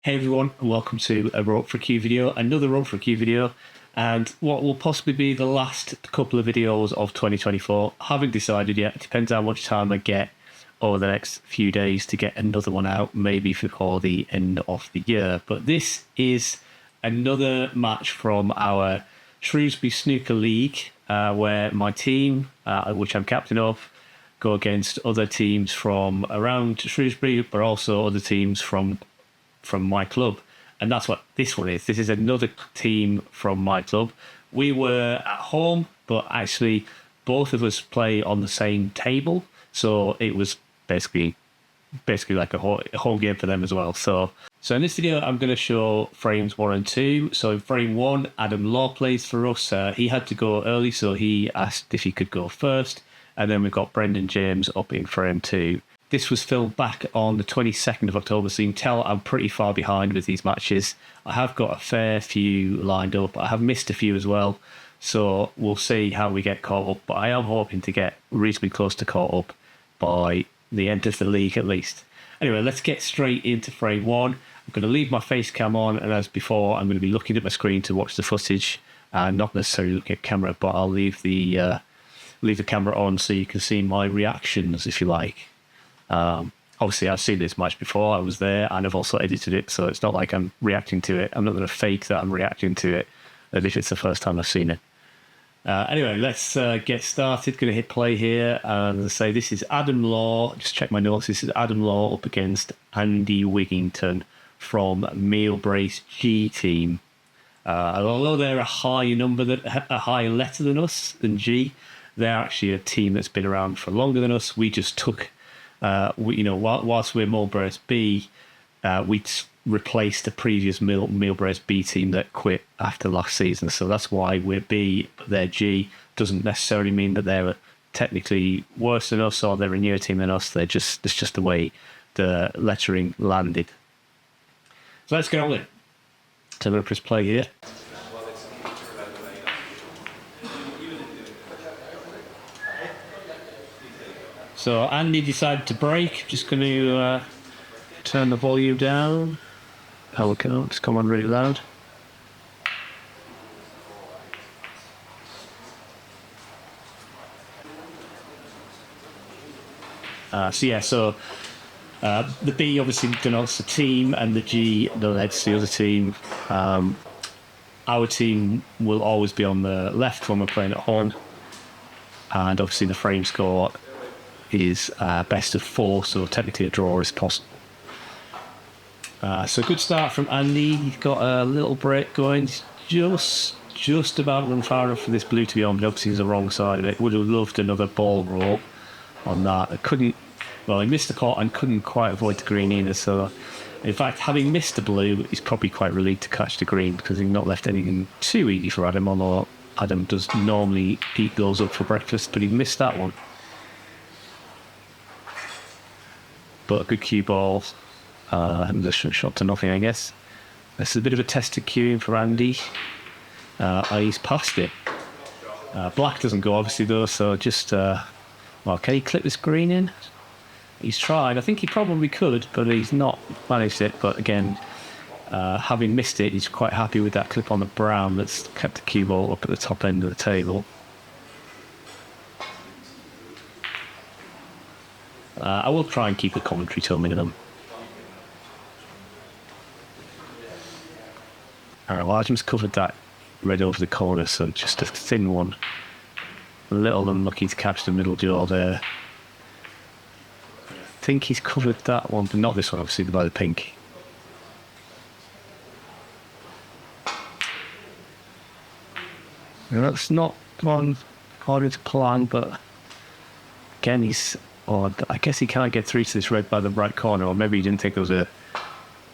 Hey everyone, and welcome to a Rope for Q video, another Rope for Q video, and what will possibly be the last couple of videos of 2024. I haven't decided yet. It depends how much time I get over the next few days to get another one out, maybe before the end of the year. But this is another match from our Shrewsbury Snooker League, where my team, which I'm captain of, go against other teams from around Shrewsbury, but also other teams from my club. And that's what this one is. This is another team from my club. We were at home, but actually both of us play on the same table, so it was basically like a home game for them as well. So in this video I'm going to show frames 1 and 2. So in frame 1, Adam Law plays for us. He had to go early, so he asked if he could go first, and then we've got Brendan James up in frame 2. This was filmed back on the 22nd of October, so you can tell I'm pretty far behind with these matches. I have got a fair few lined up. I have missed a few as well, so we'll see how we get caught up. But I am hoping to get reasonably close to caught up by the end of the league at least. Anyway, let's get straight into frame 1. I'm going to leave my face cam on, and as before, I'm going to be looking at my screen to watch the footage, not necessarily looking at camera, but I'll leave the camera on so you can see my reactions if you like. Obviously I've seen this match before, I was there, and I've also edited it, so it's not like I'm reacting to it. I'm not going to fake that I'm reacting to it as if it's the first time I've seen it. Anyway, let's get started. Going to hit play here, and as I say, this is Adam Law. Just check my notes. This is Adam Law up against Andy Wigington from Meole G team. Although they're a higher letter than us, than G, they're actually a team that's been around for longer than us. We just took whilst we're Meole B, we replaced the previous Meole B team that quit after last season. So that's why we're B, but they're G. Doesn't necessarily mean that they're technically worse than us or they're a newer team than us. It's just the way the lettering landed. So let's get on with it. So I'm going to press play here. So Andy decided to break. Just going to turn the volume down. Power can't come on really loud. The B obviously denotes the team, and the G denotes the other team. Our team will always be on the left when we're playing at home, and obviously the frame score is best of 4, so technically a draw is possible. So good start from Andy. He's got a little break going. He's just about run far enough for this blue to be on, but obviously he's the wrong side of it. Would have loved another ball roll on that. He missed the court and couldn't quite avoid the green either. So, in fact, having missed the blue, he's probably quite relieved to catch the green because he's not left anything too easy for Adam, although Adam does normally eat those up for breakfast, but he missed that one. But a good cue ball. Just shot to nothing, I guess. This is a bit of a test of cueing for Andy. He's passed it. Black doesn't go, obviously, though, so just... can he clip this green in? He's tried. I think he probably could, but he's not managed it. But again, having missed it, he's quite happy with that clip on the brown that's kept the cue ball up at the top end of the table. I will try and keep the commentary to a minimum. Alright, well, I just covered that red over the corner, so just a thin one. A little unlucky to catch the middle jaw there. I think he's covered that one, but not this one, obviously, by the pink. And that's not gone according to plan, but again, I guess he can't get through to this red by the right corner, or maybe he didn't think there was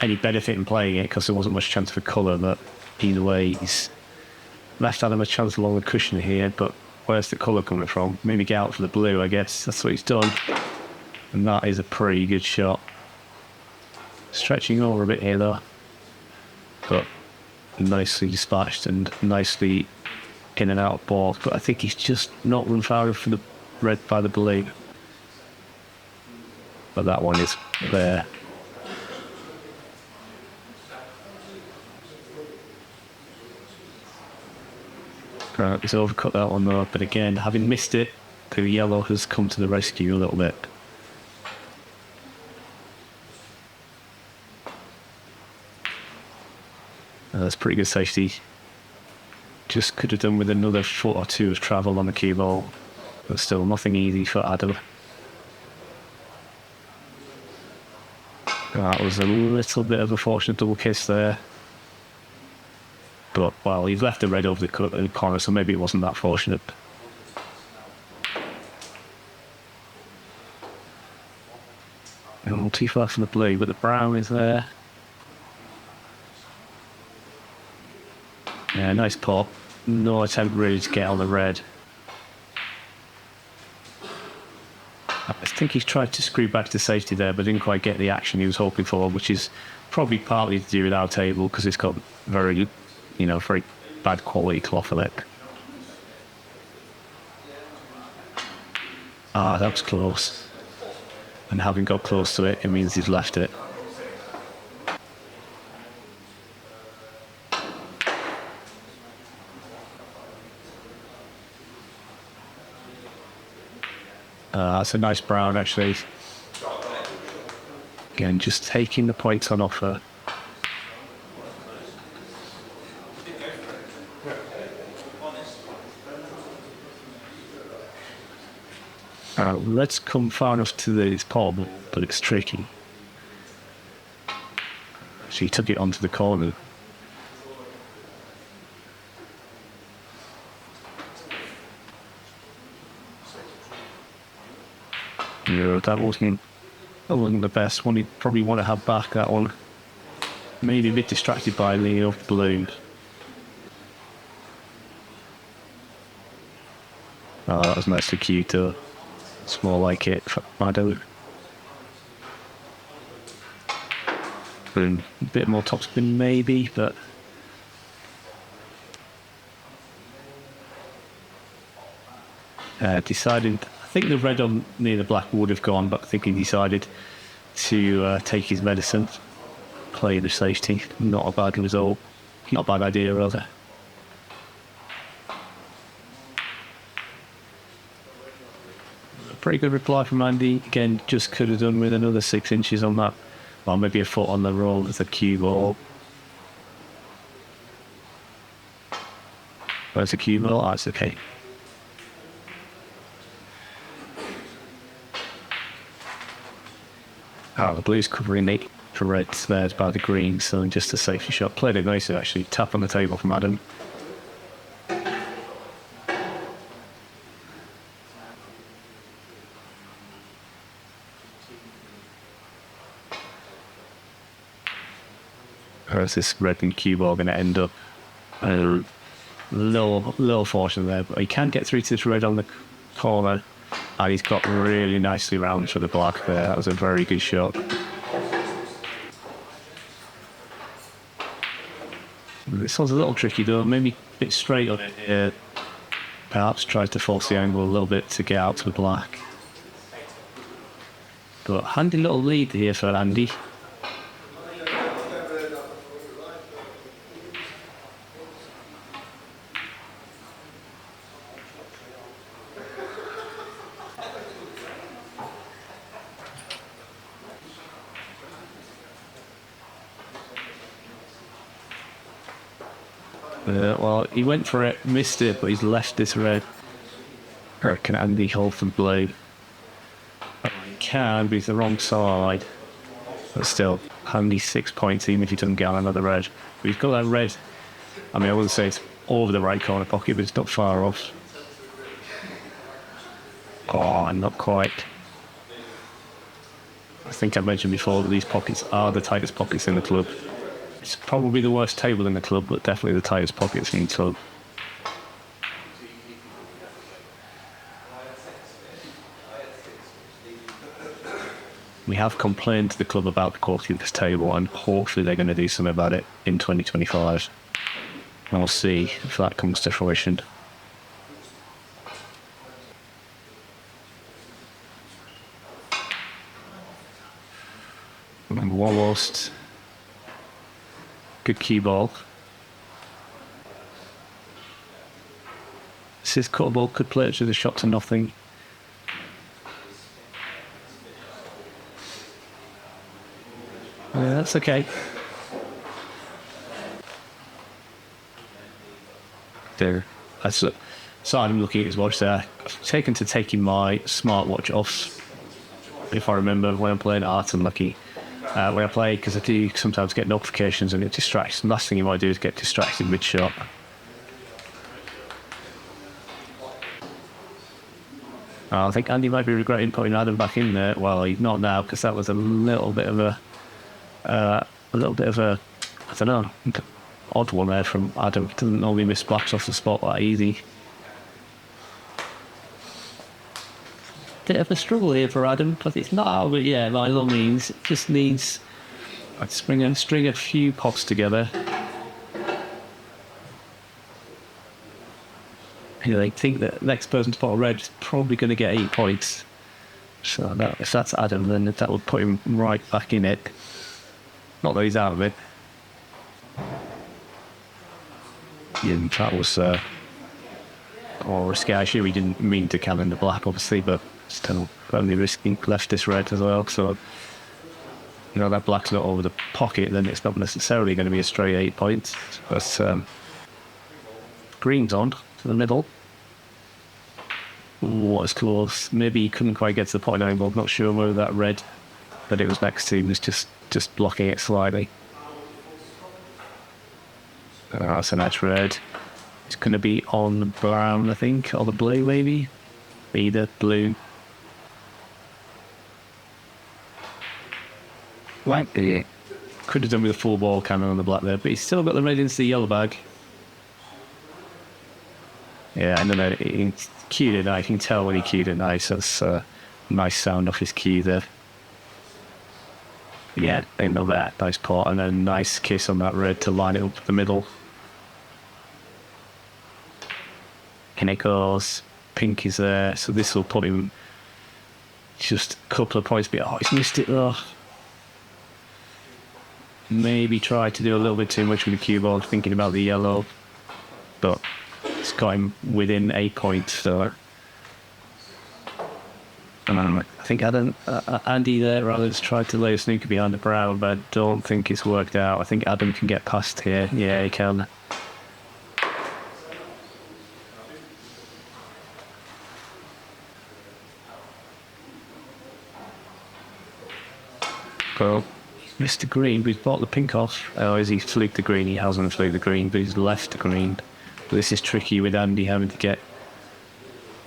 any benefit in playing it because there wasn't much chance for colour. But either way, he's left Adam a chance along the cushion here. But where's the colour coming from? Maybe get out for the blue, I guess. That's what he's done. And that is a pretty good shot. Stretching over a bit here, though. But nicely dispatched and nicely in and out of balls. But I think he's just not run far enough for the red by the blue. But that one is there. He's overcut that one though, but again, having missed it, the yellow has come to the rescue a little bit. That's pretty good safety. Just could have done with another foot or two of travel on the cue ball, but still nothing easy for Adam. That was a little bit of a fortunate double kiss there. But, well, he's left the red over the corner, so maybe it wasn't that fortunate. Not too far from the blue, but the brown is there. Yeah, nice pop. No attempt really to get on the red. I think he's tried to screw back to safety there, but didn't quite get the action he was hoping for, which is probably partly to do with our table, because it's got very bad quality cloth on it. Ah, that was close. And having got close to it, it means he's left it. That's a nice brown, actually. Again, just taking the points on offer. Let's come far enough to this pub, but it's tricky. She took it onto the corner. Yeah, that wasn't the best one. He'd probably want to have back that one. Maybe a bit distracted by the off the balloon. Oh, that was nicely cute too. It's more like it for Mado. A bit more topspin maybe, but decided. I think the red on near the black would have gone, but I think he decided to take his medicine, play the safety. Not a bad result. Not a bad idea, rather. Pretty good reply from Andy. Again, just could have done with another 6 inches on that. Well, maybe a foot on the roll of the cue ball. Where's the cue ball? Oh, it's okay. Oh, the blue's covering it for red there by the green, so just a safety shot. Played it nicely, actually. Tap on the table from Adam. Where's this red and cue ball going to end up? Little fortunate there, but he can get through to this red on the corner, and he's got really nicely round for the black there. That was a very good shot. This one's a little tricky though, maybe a bit straight on it here. Perhaps tries to force the angle a little bit to get out to the black. But handy little lead here for Andy. Well, he went for it, missed it, but he's left this red. Or can Andy hold from blue? He can, but he's the wrong side. But still, Andy 6 points, even if he doesn't get on another red. But he's got that red. I mean, I wouldn't say it's over the right corner pocket, but it's not far off. Oh, not quite. I think I mentioned before that these pockets are the tightest pockets in the club. It's probably the worst table in the club, but definitely the tightest pockets in the club. We have complained to the club about the quality of this table, and hopefully they're going to do something about it in 2025. And we'll see if that comes to fruition. And almost. Good cue ball. This is cuttable, could play it to the shot to nothing. Yeah, that's okay. There. So I'm looking at his watch there. I've taken to taking my smartwatch off. If I remember when I'm playing Art and Lucky. When I play, because I do sometimes get notifications and it distracts. The last thing you might do is get distracted mid-shot. I think Andy might be regretting putting Adam back in there. Well, he's not now, because that was a little bit of a I don't know, odd one there from Adam. Doesn't normally miss blacks off the spot that easy. Bit of a struggle here for Adam, but it's not out of it yet, by all means. It just needs to string a few pots together. I think that the next person to pot a red is probably going to get 8 points. So if that's Adam, then that would put him right back in it. Not that he's out of it. Yeah, that was risky. Actually, we didn't mean to come in the black, obviously, but still only risking left this red as well. So, that black's not over the pocket, then it's not necessarily going to be a straight 8 points. But green's on to the middle. What is close? Maybe he couldn't quite get to the point angle. Not sure whether that red that it was next to was just blocking it slightly. That's a nice red. It's going to be on brown, I think, or the blue maybe. Either blue. Right. Yeah. Could have done with a full ball cannon on the black there, but he's still got the red into the yellow bag. Yeah, I don't know. He cued it nice. You can tell when he cued it nice. That's nice sound off his cue there. Yeah, I know that. Nice pot, and then a nice kiss on that red to line it up the middle. And it goes. Pink is there, so this will put him just a couple of points. Oh, he's missed it though. Maybe tried to do a little bit too much with the cue ball, thinking about the yellow, but it's got him within 8 points. So I think Andy there rather has tried to lay a snooker behind the brown, but I don't think it's worked out. I think Adam can get past here. Yeah, he can. Well, missed the green, but he's bought the pink off. Oh, has he fluked the green? He hasn't fluked the green, but he's left the green. But this is tricky with Andy having to get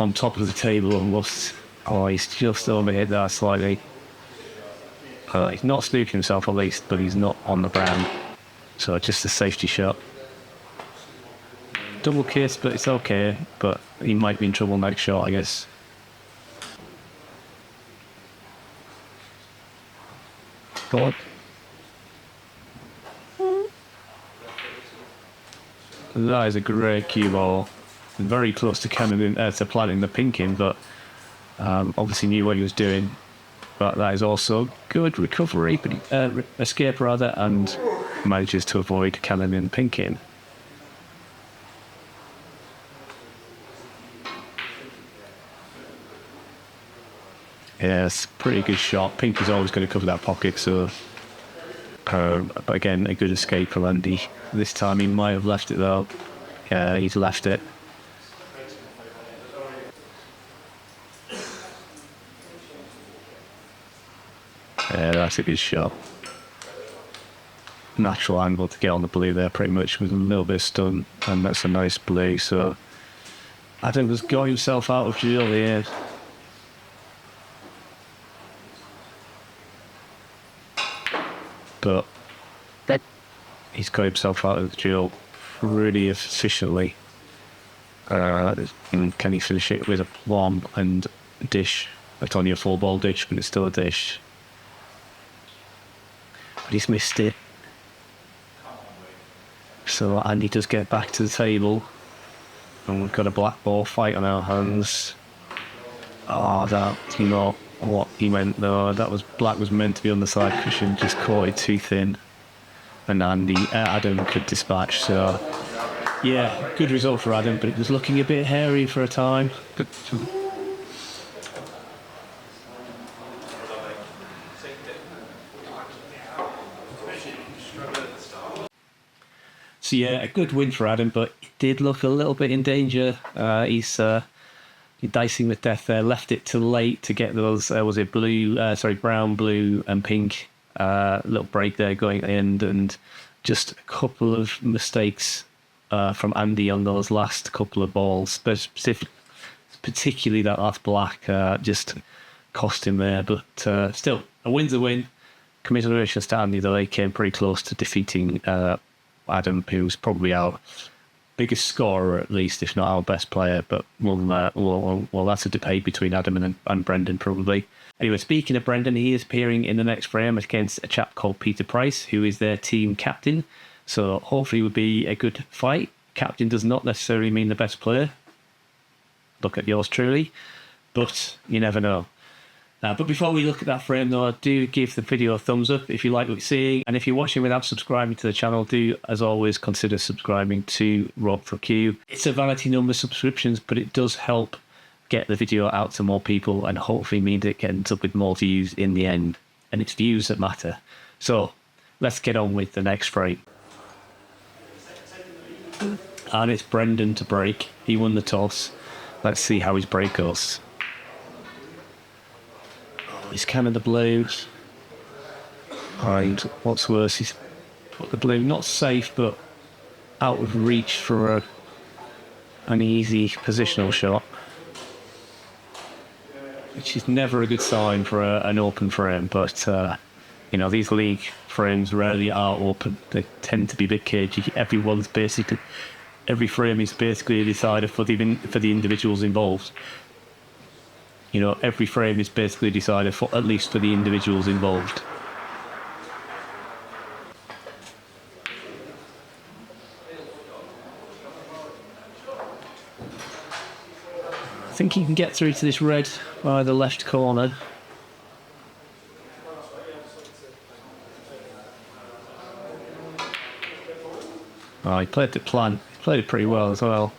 on top of the table almost. Oh, he's just overhit that slightly. He's not snooking himself at least, but he's not on the brown. So just a safety shot. Double kiss, but it's okay. But he might be in trouble next shot, I guess. God. That is a great cue ball. Very close to planting the pink in, but obviously knew what he was doing. But that is also good recovery, but escape rather, and manages to avoid cannoning the pink in. Yes, pretty good shot. Pink is always going to cover that pocket, so. But again, a good escape from Andy. This time he might have left it though. Yeah, he's left it. Yeah, that's a good shot. Natural angle to get on the blue there, pretty much, with a little bit of stun, and that's a nice blue. So I think he's got himself out of jail here. But he's got himself out of the jail pretty efficiently. Can he finish it with a plum and a dish? It's only a 4-ball dish, but it's still a dish. But he's missed it. So Andy does get back to the table. And we've got a black ball fight on our hands. Oh, that's not what he meant though. Black was meant to be on the side cushion, just caught it too thin. And Adam could dispatch, so Yeah, good result for Adam, but it was looking a bit hairy for a time. So yeah, a good win for Adam, but it did look a little bit in danger. He's dicing with death there. Left it too late to get those. Was it blue? Sorry, brown, blue, and pink. Little break there going in, and just a couple of mistakes from Andy on those last couple of balls, particularly that last black, just cost him there. But still, a win's a win. Commiserations to Andy, though, they came pretty close to defeating Adam, who's probably our biggest scorer, at least, if not our best player. But well, that's a debate between Adam and Brendan, probably. Anyway, speaking of Brendan, he is appearing in the next frame against a chap called Peter Price, who is their team captain. So hopefully it will be a good fight. Captain does not necessarily mean the best player. Look at yours truly. But you never know. But before we look at that frame, though, do give the video a thumbs up if you like what you're seeing. And if you're watching without subscribing to the channel, do, as always, consider subscribing to Rob for Q. It's a vanity number subscriptions, but it does help get the video out to more people and hopefully means it ends up with more views in the end. And it's views that matter. So let's get on with the next frame. And it's Brendan to break. He won the toss. Let's see how his break goes. He's cannon the blues. And what's worse, he's put the blue not safe, but out of reach for an easy positional shot, which is never a good sign for an open frame. But you know, these league frames rarely are open. They tend to be a bit cagey. Every frame is basically a decider for the individuals involved. You know, every frame is basically decided for, at least for the individuals involved. I think he can get through to this red by the left corner. Oh, he played the plan. He played it pretty well as well.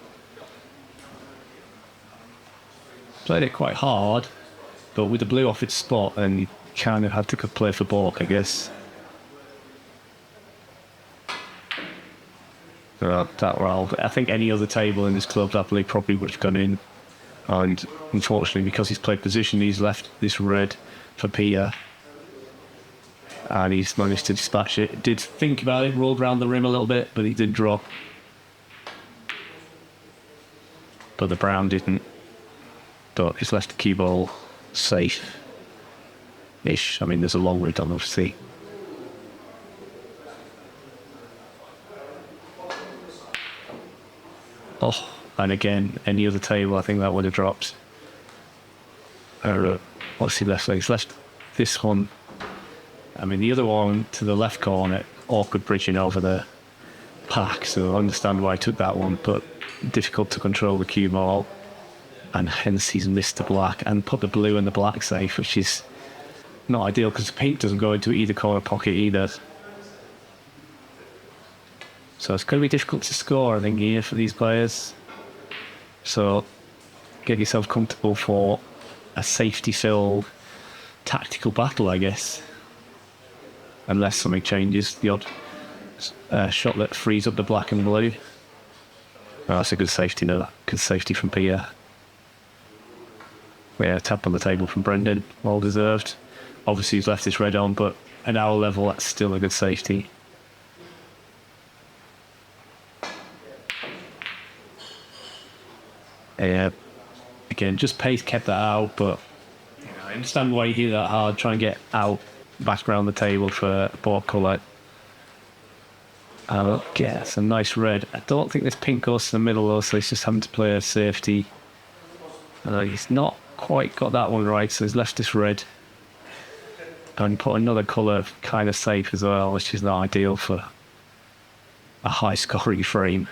Played it quite hard, but with the blue off its spot, and he kind of had to play for balk, I guess. That round, I think any other table in this club, that blue probably would have gone in. And unfortunately, because he's played position, he's left this red for Peter. And he's managed to dispatch it. Did think about it, rolled round the rim a little bit, but he did drop. But the brown didn't. But he's left the cue ball safe-ish. I mean, there's a long route on, obviously. Oh, and again, any other table, I think that would have dropped. What's he left? He's left this one. I mean, the other one to the left corner, awkward bridging over the pack, so I understand why I took that one, but difficult to control the cue ball. And hence he's missed the black and put the blue and the black safe, which is not ideal because the pink doesn't go into either corner pocket either. So it's going to be difficult to score, I think, here for these players. So get yourself comfortable for a safety-filled tactical battle, I guess. Unless something changes, the odd shot that frees up the black and blue. Oh, that's a good safety, no, good safety from Pierre. Yeah, tap on the table from Brendan, well deserved. Obviously he's left his red on, but at our level that's still a good safety. Yeah, again, just pace kept that out, but you know, I understand why you hit that hard, try and get out, back around the table for ball colour. Yeah, some nice red. I don't think this pink goes to the middle though, so he's just having to play a safety. He's not quite got that one right, so he's left this red. And put another colour kind of safe as well, which is not ideal for a high scoring frame.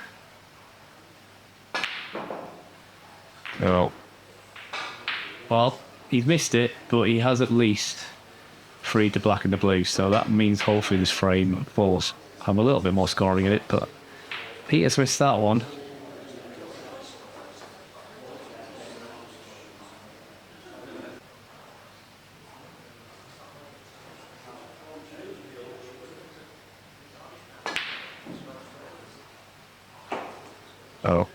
Oh. Well, he's missed it, but he has at least freed the black and the blue, so that means hopefully this frame falls. I'm a little bit more scoring in it, but Peter's missed that one. Oh,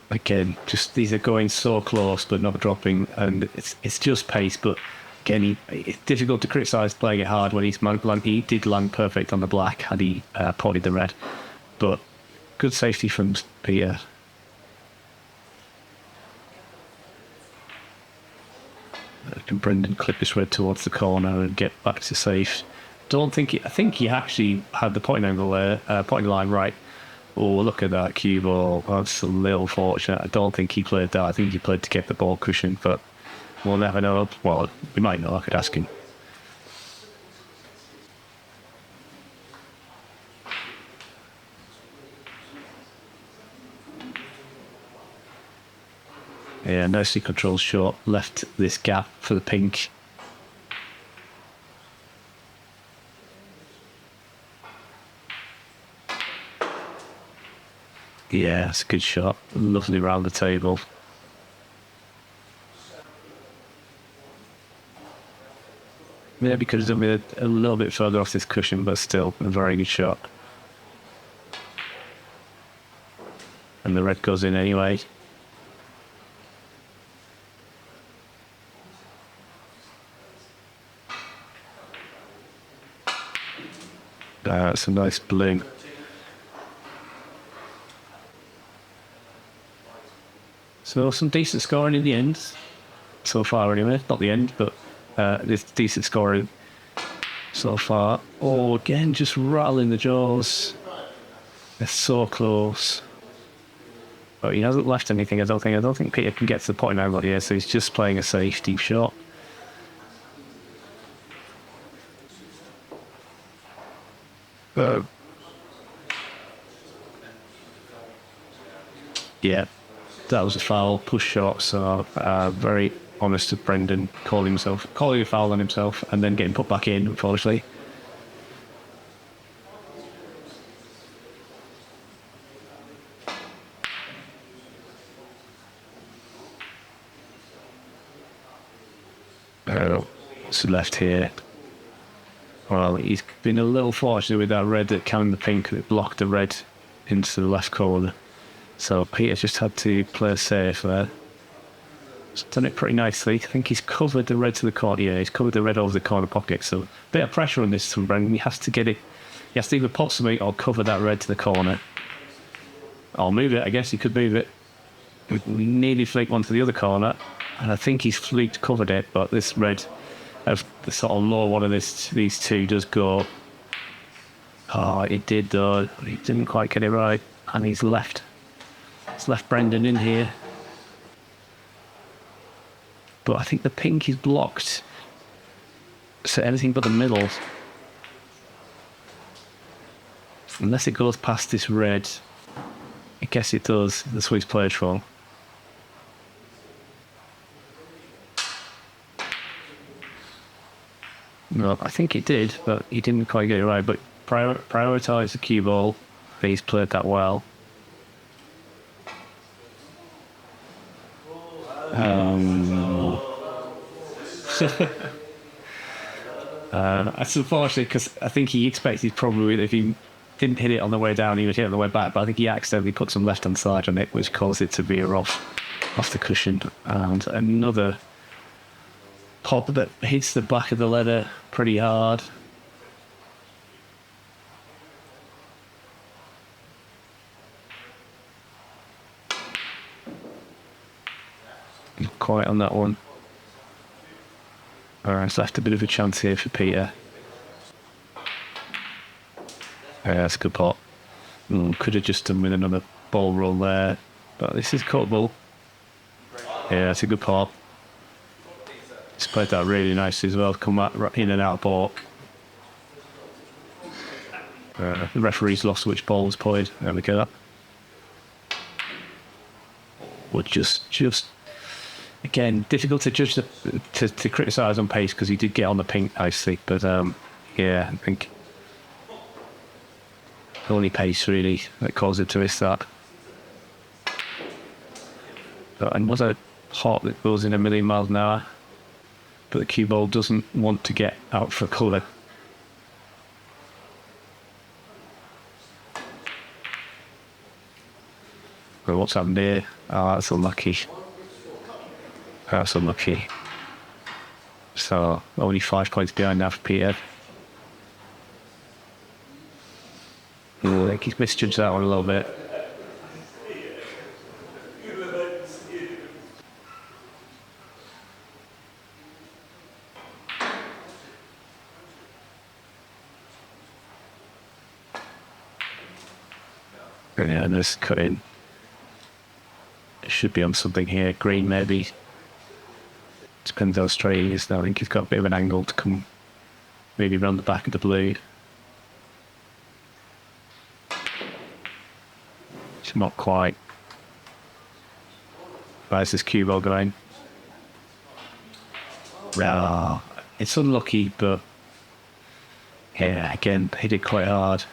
again, just these are going so close but not dropping, and it's just pace. But again, it's difficult to criticise playing it hard when he's land. He did land perfect on the black had he potted the red, but good safety from Peter. Can Brendan clip his red towards the corner and get back to safe? I think he actually had the pointing angle there, pointing line right. Oh, look at that cue ball. That's a little fortunate. I don't think he played that. I think he played to get the ball cushion, but we'll never know. Well, we might know. I could ask him. Yeah, nicely controlled shot. Left this gap for the pink. Yeah, it's a good shot. Lovely round the table. Maybe could have done with a little bit further off this cushion, but still a very good shot. And the red goes in anyway. That's a nice bloom. So some decent scoring in the end, so far anyway. Not the end, but there's decent scoring so far. Oh, again, just rattling the jaws. They're so close. But he hasn't left anything, I don't think. I don't think Peter can get to the potting angle here, so he's just playing a safe, deep shot. Yeah, that was a foul, push shot, so very honest of Brendan calling a foul on himself and then getting put back in, unfortunately. It's left here. Well, he's been a little fortunate with that red that counted the pink that blocked the red into the left corner. So Peter's just had to play safe there. He's done it pretty nicely. I think he's covered the red to the corner. Yeah, he's covered the red over the corner pocket. So a bit of pressure on this from Brendan. He has to get it. He has to either pot something or cover that red to the corner. I'll move it. I guess he could move it. We nearly flaked one to the other corner. And I think he's fleeked covered it. But this red, of the sort of lower one of these two does go. Oh, it did though. He didn't quite get it right. And he's left. It's left Brendan in here. But I think the pink is blocked. So anything but the middle. Unless it goes past this red. I guess it does. That's what he's played for. No, I think it did, but he didn't quite get it right. But prioritise the cue ball. He's played that well. That's unfortunate because I think he expected probably if he didn't hit it on the way down, he would hit it on the way back. But I think he accidentally put some left hand side on it, which caused it to veer off the cushion. And another pop that hits the back of the leather pretty hard. Not quite on that one. Alright, it's left a bit of a chance here for Peter. Yeah, that's a good pot. Could have just done with another ball roll there. But this is cuttable. Yeah, it's a good pot. He's played that really nicely as well. Come back in and out ball. The referee's lost which ball was played. There we go. Would just again difficult to judge to criticise on pace because he did get on the pink nicely. But yeah, I think Only pace really that caused him to miss that. But another pot that goes in 1,000,000 miles an hour. But the cue ball doesn't want to get out for colour. Well, what's happened here? Oh, that's unlucky. That's unlucky. So, only 5 points behind now for Peter. I think he's misjudged that one a little bit. Yeah, and this cut in. It should be on something here. Green, maybe. Depends how straight he is now. I think he's got a bit of an angle to come maybe around the back of the blue. It's not quite. Where's this cue ball going? Ah, it's unlucky, but yeah, again, hit it quite hard.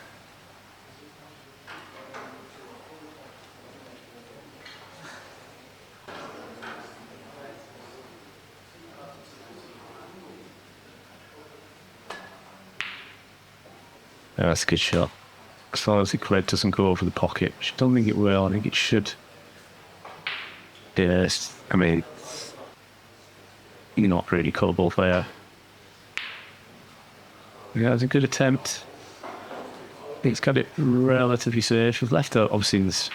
Yeah, that's a good shot. As long as the red doesn't go over the pocket, which I don't think it will. I think it should. Yes, I mean, you're not really callable player. Yeah, it's a good attempt. I think it's got it relatively safe. We've left it, obviously, this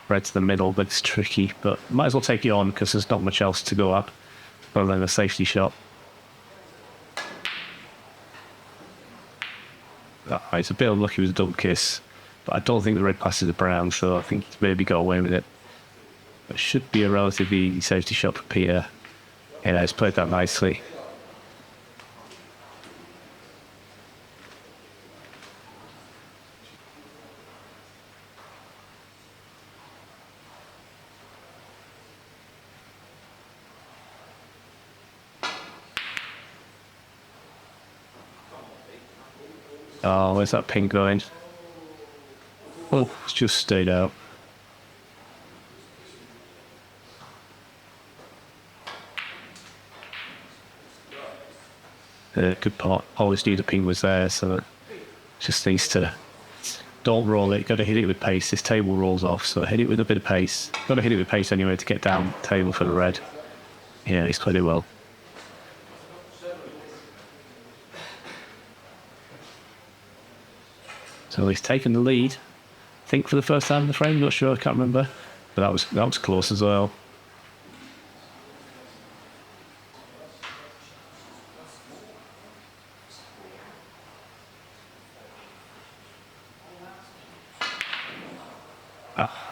red to the middle, but it's tricky. But might as well take it on because there's not much else to go up other than a safety shot. It's a bit unlucky with a double kiss, but I don't think the red passes the brown, so I think he's maybe got away with it. It should be a relatively easy safety shot for Peter. Yeah, he's played that nicely. Oh, where's that pink going? Oh, it's just stayed out. Good pot. Always knew the ping was there, so it just needs to. Don't roll it. Got to hit it with pace. This table rolls off, so hit it with a bit of pace. Got to hit it with pace anyway to get down the table for the red. Yeah, he's played it well. So he's taken the lead. I think for the first time in the frame. Not sure. I can't remember. But that was close as well.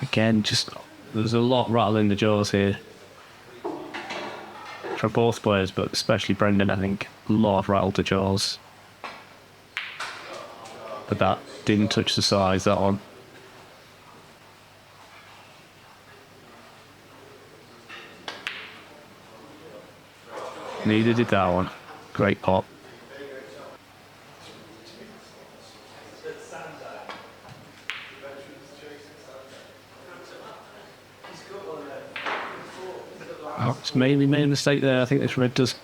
Again, just there's a lot rattling the jaws here for both players, but especially Brendan. I think a lot of rattled the jaws, but that didn't touch the size. That one. Neither did that one. Great pop. Oh, it's mainly made a mistake there. I think this red does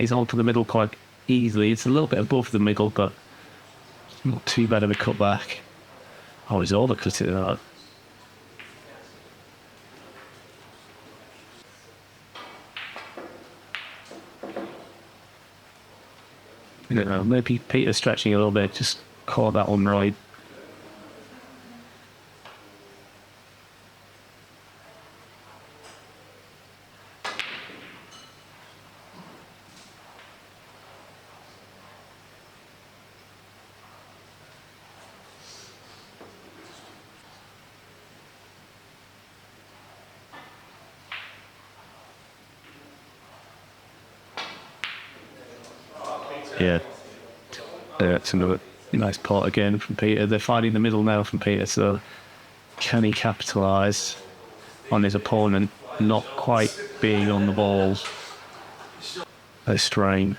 is on for the middle quite easily. It's a little bit above the middle, but not too bad of a cutback. Oh, he's overcut it that. I don't know, maybe Peter stretching a little bit, just caught that one right. Yeah. It's another nice pot again from Peter. They're finding the middle now from Peter, so can he capitalise on his opponent not quite being on the ball? A strain.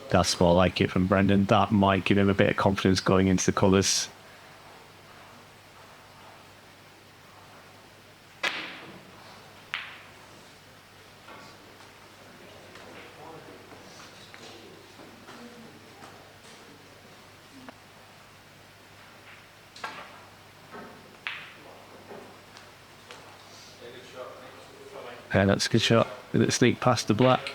That's more like it from Brendan. That might give him a bit of confidence going into the colours. Yeah, that's a good shot. Did it sneak past the black?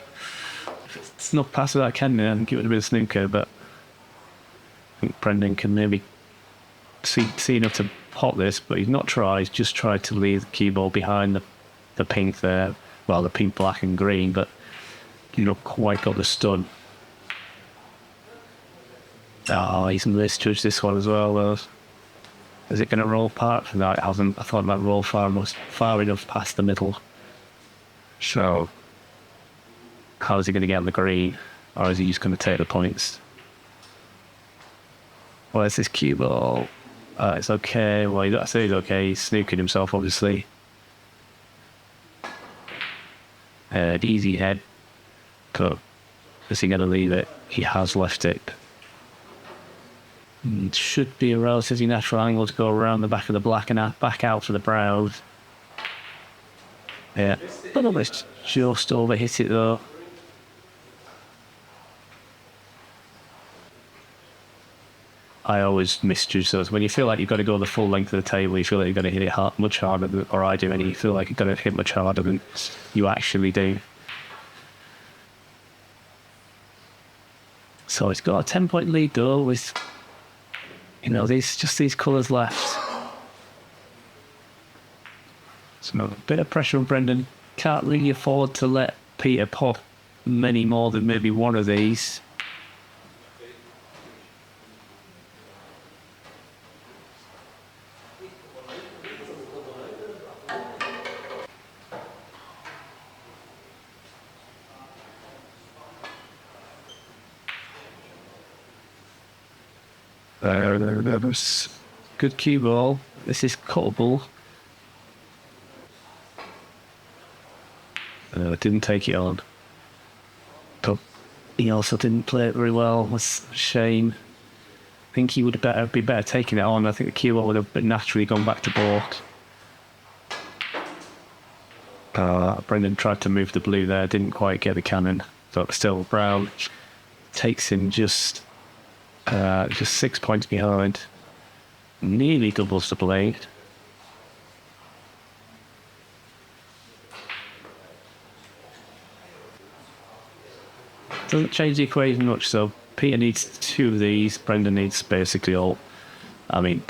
If it snuck past that Kenny and give it a bit of snooker, but I think Brendan can maybe see enough to pot this, but he's not tried. He's just tried to leave the cue ball behind the pink there. Well, the pink, black and green, but you not quite got the stun. Oh, he's misjudged this one as well, though. Is it going to roll past? No, it hasn't. I thought it might roll far enough past the middle. So, how is he going to get on the green? Or is he just going to take the points? Well, it's this cue ball. It's okay. Well, I say he's okay. He's snookered himself, obviously. Easy head. But is he going to leave it? He has left it. It should be a relatively natural angle to go around the back of the black and back out for the brown. Yeah, but almost just over hit it though. I always misjudge those. When you feel like you've got to go the full length of the table, you feel like you've got to hit it much harder than, or I do, and you feel like you've got to hit much harder than you actually do. So it's got a 10-point lead though, with these colours left. So a bit of pressure on Brendan. Can't really afford to let Peter pop many more than maybe one of these. Good cue ball. This is cuttable. Didn't take it on. But he also didn't play it very well. That's a shame. I think he would be better taking it on. I think the cue ball would have naturally gone back to balk. Brendan tried to move the blue there, didn't quite get the cannon. But still, Brown takes him just 6 points behind. Nearly doubles the blade. Doesn't change the equation much, so Peter needs 2 of these, Brendan needs basically all. I mean,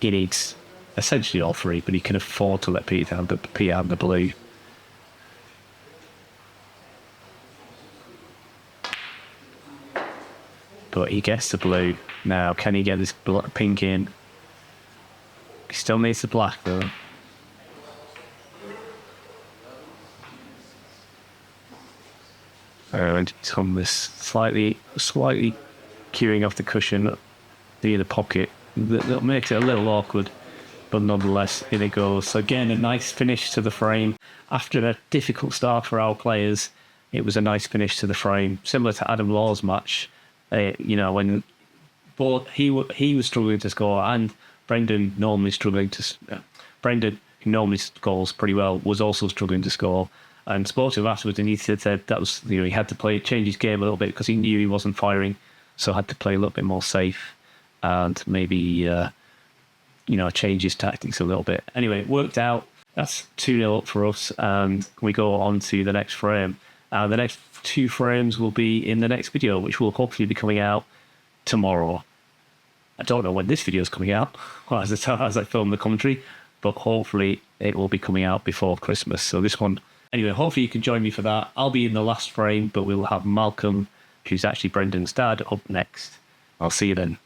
he needs essentially all 3, but he can afford to let Peter have the blue. But he gets the blue. Now, can he get this pink in? He still needs the black, though. And it's on this slightly queuing off the cushion near the pocket. That makes it a little awkward, but nonetheless, in it goes. So again, a nice finish to the frame. After a difficult start for our players, it was a nice finish to the frame. Similar to Adam Law's match, when both he was struggling to score and Brendan, Brendan, who normally scores pretty well, was also struggling to score. And spoke to him afterwards, and he said that was, he had to change his game a little bit because he knew he wasn't firing, so had to play a little bit more safe and maybe change his tactics a little bit. Anyway, it worked out. That's 2-0 up for us, and we go on to the next frame. The next 2 frames will be in the next video, which will hopefully be coming out tomorrow. I don't know when this video is coming out, as I film the commentary, but hopefully it will be coming out before Christmas. So this one. Anyway, hopefully you can join me for that. I'll be in the last frame, but we'll have Malcolm, who's actually Brendan's dad, up next. I'll see you then.